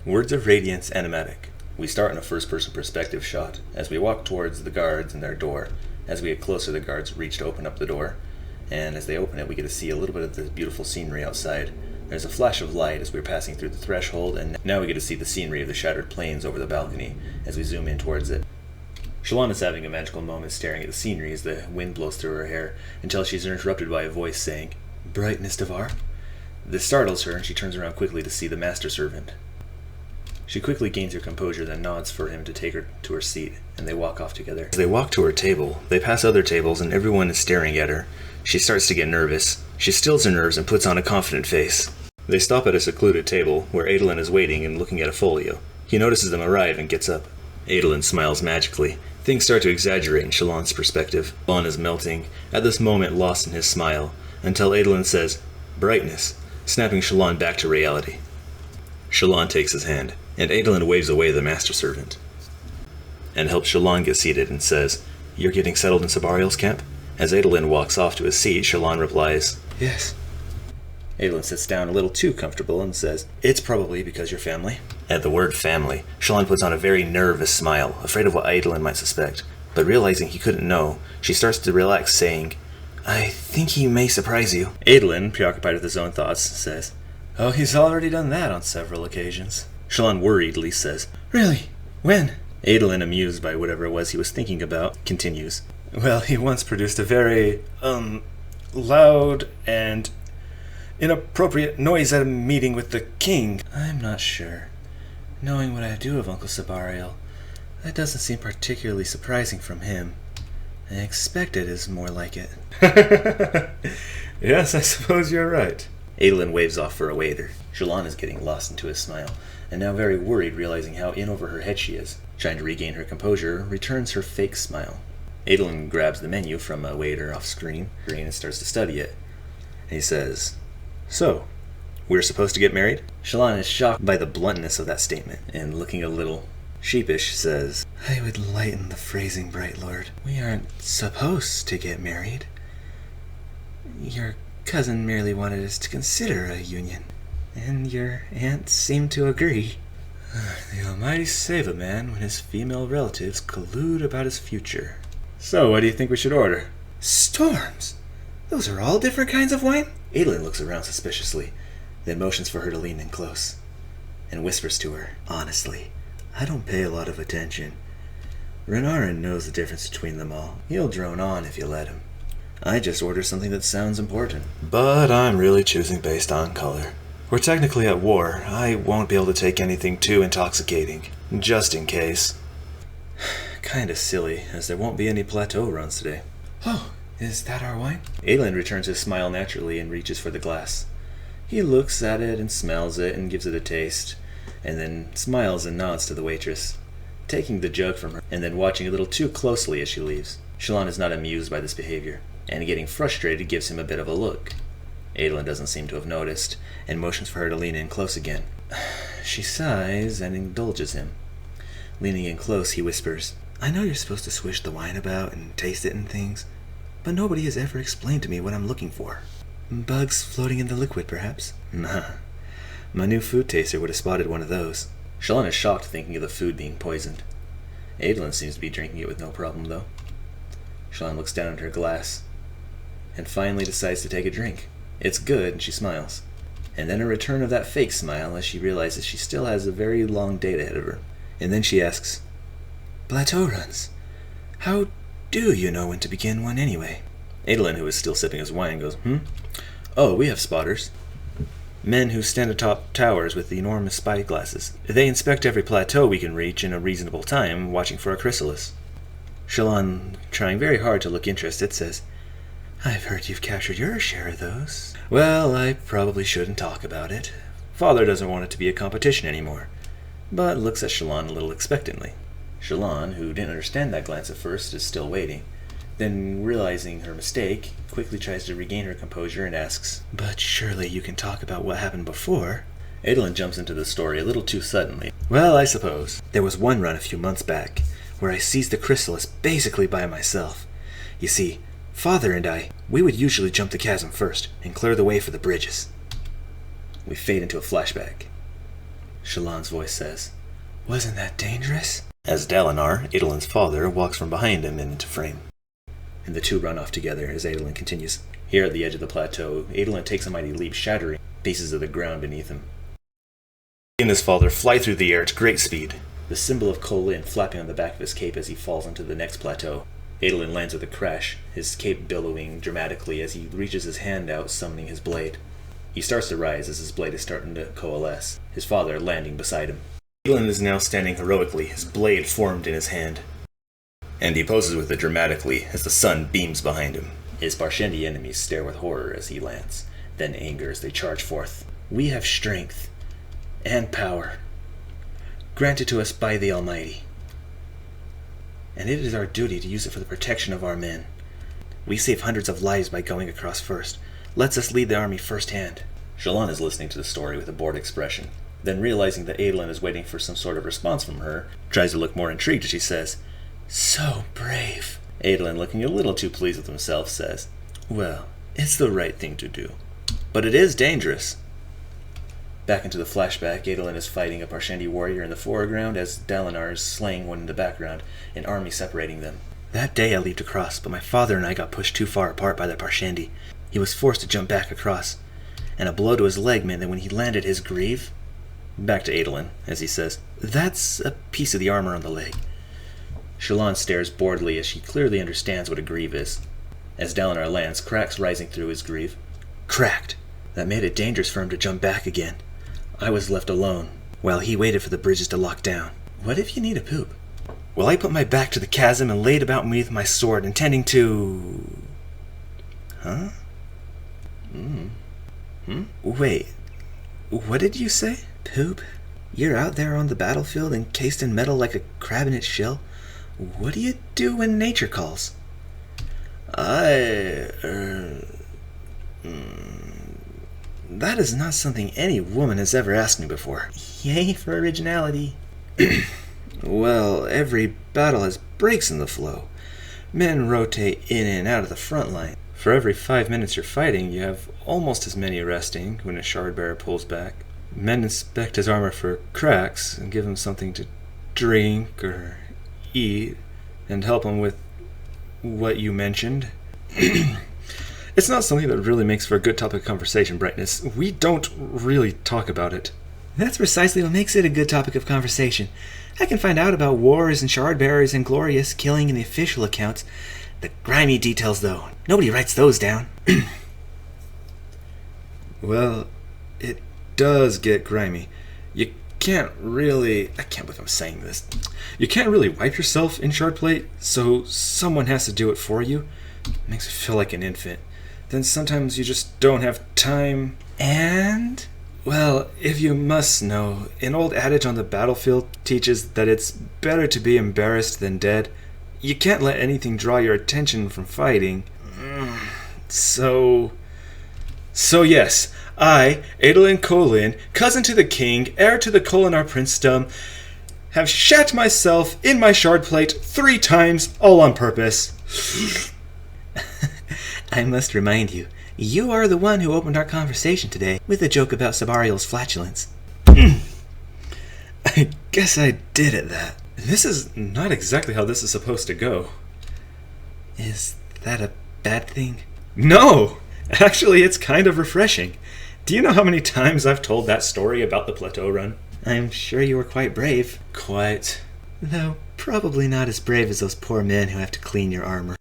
Words of Radiance animatic. We start in a first-person perspective shot as we walk towards the guards and their door. As we get closer, the guards reach to open up the door, and as they open it, we get to see a little bit of the beautiful scenery outside. There's a flash of light as we're passing through the threshold, and now we get to see the scenery of the shattered plains over the balcony as we zoom in towards it. Shallan is having a magical moment staring at the scenery as the wind blows through her hair until she's interrupted by a voice saying, "Brightness Devar?" This startles her and she turns around quickly to see the master servant. She quickly gains her composure, then nods for him to take her to her seat, and they walk off together. As they walk to her table, they pass other tables and everyone is staring at her. She starts to get nervous. She stills her nerves and puts on a confident face. They stop at a secluded table where Adolin is waiting and looking at a folio. He notices them arrive and gets up. Adolin smiles magically. Things start to exaggerate in Shallan's perspective. Shallan is melting, at this moment lost in his smile, until Adolin says, "Brightness," snapping Shallan back to reality. Shallan takes his hand, and Adolin waves away the master servant, and helps Shallan get seated and says, "You're getting settled in Sabariel's camp?" As Adolin walks off to his seat, Shallan replies, "Yes." Adolin sits down a little too comfortable and says, "It's probably because you're family." At the word family, Shallan puts on a very nervous smile, afraid of what Adolin might suspect, but realizing he couldn't know, she starts to relax, saying, "I think he may surprise you." Adolin, preoccupied with his own thoughts, says, "Oh, he's already done that on several occasions." Shallan worriedly says, "Really? When?" Adolin, amused by whatever it was he was thinking about, continues, "Well, he once produced a very, loud and inappropriate noise at a meeting with the king. I'm not sure. Knowing what I do of Uncle Sabariel, that doesn't seem particularly surprising from him. Expected is more like it." "Yes, I suppose you're right." Adolin waves off for a waiter. Shallan is getting lost into his smile, and now very worried, realizing how in over her head she is. Trying to regain her composure, returns her fake smile. Adolin grabs the menu from a waiter off screen and starts to study it. And he says, "So, we're supposed to get married?" Shallan is shocked by the bluntness of that statement, and looking a little sheepish, says, "I would lighten the phrasing, Bright Lord. We aren't supposed to get married. Your cousin merely wanted us to consider a union, and your aunt seemed to agree." The Almighty save a man when his female relatives collude about his future. "So, what do you think we should order?" "Storms! Those are all different kinds of wine?" Adolin looks around suspiciously, then motions for her to lean in close, and whispers to her, "Honestly, I don't pay a lot of attention. Renarin knows the difference between them all. He'll drone on if you let him. I just order something that sounds important." "But I'm really choosing based on color. We're technically at war. I won't be able to take anything too intoxicating, just in case." Kinda silly, as there won't be any plateau runs today. "Oh, is that our wine?" Adolin returns his smile naturally and reaches for the glass. He looks at it and smells it and gives it a taste, and then smiles and nods to the waitress, taking the jug from her and then watching a little too closely as she leaves. Shallan is not amused by this behavior, and getting frustrated gives him a bit of a look. Adolin doesn't seem to have noticed, and motions for her to lean in close again. She sighs and indulges him. Leaning in close, he whispers, "I know you're supposed to swish the wine about and taste it and things, but nobody has ever explained to me what I'm looking for. Bugs floating in the liquid, perhaps?" "Nah. My new food taster would have spotted one of those." Shallan is shocked, thinking of the food being poisoned. Adolin seems to be drinking it with no problem, though. Shallan looks down at her glass, and finally decides to take a drink. It's good, and she smiles. And then a return of that fake smile as she realizes she still has a very long date ahead of her. And then she asks, "Plateau runs. How do you know when to begin one anyway?" Adolin, who is still sipping his wine, goes, "Oh, we have spotters. Men who stand atop towers with enormous spyglasses. They inspect every plateau we can reach in a reasonable time, watching for a chrysalis." Shallan, trying very hard to look interested, says, "I've heard you've captured your share of those." "Well, I probably shouldn't talk about it. Father doesn't want it to be a competition anymore," but looks at Shallan a little expectantly. Shallan, who didn't understand that glance at first, is still waiting. Then, realizing her mistake, quickly tries to regain her composure and asks, "But surely you can talk about what happened before?" Adolin jumps into the story a little too suddenly. "Well, I suppose. There was one run a few months back, where I seized the chrysalis basically by myself. You see, Father and I, we would usually jump the chasm first and clear the way for the bridges." We fade into a flashback. Shallan's voice says. Wasn't that dangerous? As Dalinar, Adolin's father, walks from behind him into frame. And the two run off together as Adolin continues. Here at the edge of the plateau, Adolin takes a mighty leap, shattering pieces of the ground beneath him. He and his father fly through the air at great speed, the symbol of Kholin flapping on the back of his cape as he falls into the next plateau. Adolin lands with a crash, his cape billowing dramatically as he reaches his hand out, summoning his blade. He starts to rise as his blade is starting to coalesce, his father landing beside him. Adolin is now standing heroically, his blade formed in his hand. And he poses with it dramatically as the sun beams behind him. His Parshendi enemies stare with horror as he lands, then anger as they charge forth. We have strength and power, granted to us by the Almighty, and it is our duty to use it for the protection of our men. We save hundreds of lives by going across first. Let's us lead the army firsthand. Shallan is listening to the story with a bored expression. Then, realizing that Adolin is waiting for some sort of response from her, tries to look more intrigued as she says, So brave. Adolin, looking a little too pleased with himself, says, Well, it's the right thing to do. But it is dangerous. Back into the flashback, Adolin is fighting a Parshendi warrior in the foreground as Dalinar is slaying one in the background, an army separating them. That day I leaped across, but my father and I got pushed too far apart by the Parshendi. He was forced to jump back across, and a blow to his leg meant that when he landed his greave... Back to Adolin, as he says, That's a piece of the armor on the leg. Shallan stares boredly as she clearly understands what a greave is. As Dalinar lands, cracks rising through his greave. Cracked. That made it dangerous for him to jump back again. I was left alone, while he waited for the bridges to lock down. What if you need a poop? Well, I put my back to the chasm and laid about me with my sword, intending to... Huh? Wait, what did you say? Poop? You're out there on the battlefield encased in metal like a crab in its shell? What do you do when nature calls? That is not something any woman has ever asked me before. Yay for originality. Well, every battle has breaks in the flow. Men rotate in and out of the front line. For every 5 minutes you're fighting, you have almost as many resting when a shard bearer pulls back. Men inspect his armor for cracks and give him something to drink or eat and help him with what you mentioned. It's not something that really makes for a good topic of conversation, Brightness. We don't really talk about it. That's precisely what makes it a good topic of conversation. I can find out about wars and shard bearers and glorious killing in the official accounts. The grimy details, though, nobody writes those down. Well, it does get grimy. You can't really... I can't believe I'm saying this. You can't really wipe yourself in shard plate, so someone has to do it for you. It makes me feel like an infant. Then sometimes you just don't have time. And? Well, if you must know, an old adage on the battlefield teaches that it's better to be embarrassed than dead. You can't let anything draw your attention from fighting. So yes, I, Adolin Kholin, cousin to the king, heir to the Kholinar princedom, have shat myself in my shard plate 3 times, all on purpose. I must remind you, you are the one who opened our conversation today with a joke about Sabarial's flatulence. I guess I did at that. This is not exactly how this is supposed to go. Is that a bad thing? No! Actually, it's kind of refreshing. Do you know how many times I've told that story about the plateau run? I'm sure you were quite brave. Quite. Though probably not as brave as those poor men who have to clean your armor.